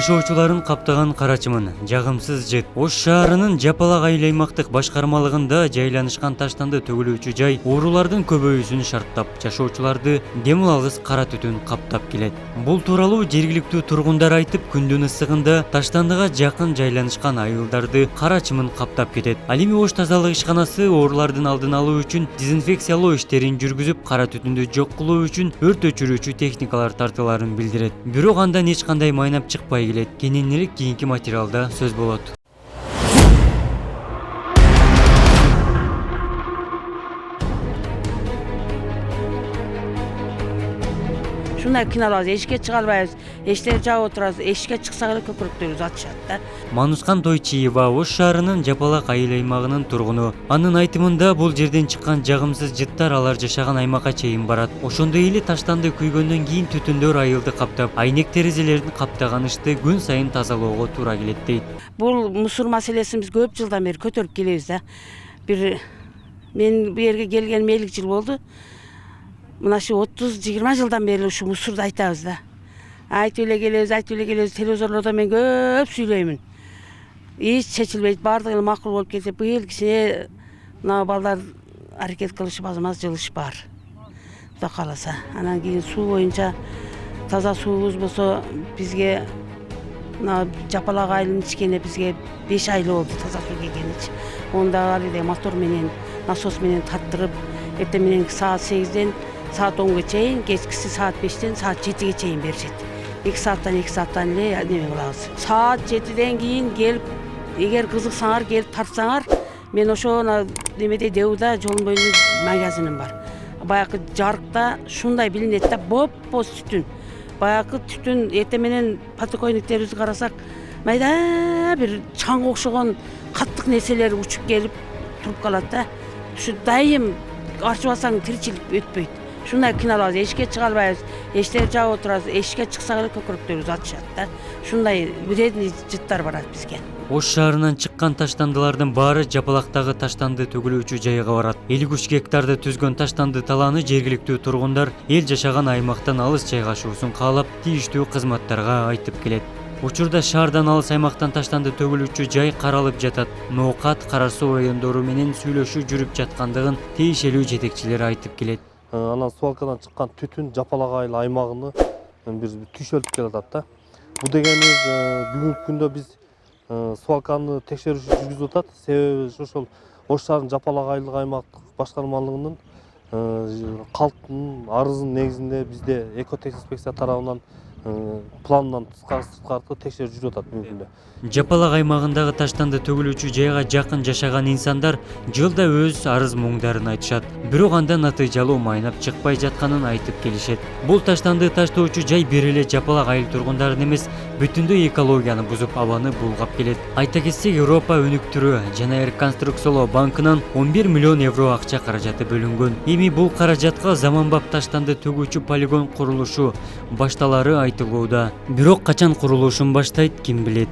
жашоочуларын каптаган кара чымын жагымсыз жыт. Ош шаарынын Жапалак айыл аймактык башкармалыгында жайланышкан таштанды төгүлүүчү жай оорулардын көбөйүүсүн шарттап, жашоочуларды демил алгыс кара түтүн каптап келет. Бул тууралуу жергиликтүү тургундар айтып, күндүн ысыгында таштандыга жакын жайланышкан айылдарды кара чымын каптап кетет. Ал эми Ош тазалык ишканасы оорулардын алдын алуу үчүн дезинфекциялоо иштерин жүргүзүп, кара түтүндү жок кылуу үчүн өрт өчүрүүчү техникалар тартыларын билдирет. Бирок андан эч кандай майнап чыкпай келет. Кененирээк кийинки материалда сөз болот. Шундай кыйналабыз, эшикке чыга албайбыз, эшиктерди жаап отурабыз, эшикке чыксак эле көкүрөктөрүбүз атышат да. Манускан Тойчиева Ош шаарынын Жапалак айыл аймагынын тургуну. Анын айтымында бул жерден чыккан жагымсыз жыттар алар жашаган аймакка чейин барат. Ошондой эле таштанды күйгөндөн кийин түтүндөр айылды каптап, айнек терезелерин каптаган ышты күн сайын тазалоого туура келет дейт. Бул мусор маселесин биз көп жылдан бери көтөрүп келебиз да. Мен бу жерге келгениме 50 жыл болду. Мына шу 30-20 жылдан бери ушу мусорду айтабыз да. Айтып эле келебиз, телевизорлордо мен көп сүйлөймүн. Эч чечилбейт, баардыгы макул болуп кетсе, быйыл кичине мына балдар аракет кылышып аз жылыш бар. Кудай кааласа. Анан кийин суу боюнча таза суубуз болсо бизге мына Жапалак айылын ичкене бизге 5 ай болду таза суу келгеничи. Онда ар эле мотор менен, насос менен тарттырып, эртең менен саат 8-ден саат 10-га чейин, кечкиси саат 5-тен саат 7-ге чейин беришет. 2 сааттан эле неме кылабыз. Саат 7-ден кийин келип, эгер кызыксаңар келип тартсаңар, мен ошо немеде Деуда жолдун боюнда магазиним бар. Баягы жарыкта шундай билинет да, боп-боз түтүн. Баягы түтүн эртең менен подоконниктерибизди карасак, майда бир чаңга окшогон каттык нерселер учуп келип туруп калат да. Ушу дайым арчыбасаң тиричилик өтпөйт. Шундай кыйналабыз, эшикке чыга албайбыз, эшиктерди жаап отурабыз, эшикке чыксак эле көкүрөктөрүбүз атышат да. Шундай вредный жыттар барат бизге. Ош шаарынан чыккан таштандылардын баары Жапалактагы таштанды төгүлүүчү жайга барат. 53 гектарды түзгөн таштанды талааны жергиликтүү тургундар эл жашаган аймактан алыс жайгашуусун каалап, тийиштүү кызматтарга айтып келет. Учурда шаардан алыс аймактан таштанды төгүлүүчү жай каралып жатат. Ноокат, Кара Суу райондору менен сүйлөшүү жүрүп жаткандыгын тиешелүү жетекчилер айтып келет. Анан свалкадан чыккан түтүн Жапалак айыл аймагыны бир түйшөлтүп келатат да. Бул дегенибиз бүгүнкү күндө биз свалканы текшерүү жүргүзүп атат. Себеби ошол Ош шаарынын Жапалак айылдык аймактык башкармалыгынын калктын арызынын негизинде бизде экотехинспекция тарабынан пландан тышкары текшерүү жүрүп атат бүгүнкү күндө. Жапалак аймагындагы таштанды төгүлүүчү жайга жакын жашаган инсандар жылда өз арыз муңдарын айтышат. Бирок андан натыйжалуу майнап чыкпай жатканын айтып келишет. Бул таштанды таштоочу жай бир эле Жапалак айыл тургундарын эмес, бүтүндөй экологияны бузуп, абаны булгап келет. Айта кетсек, Европа өнүктүрүү жана реконструкциялоо банкынан 11 миллион евро акча каражаты бөлүнгөн. Эми бул каражатка заманбап таштанды төгүүчү полигон курулушу башталары айтылууда. Бирок качан курулушун баштайт, ким билет.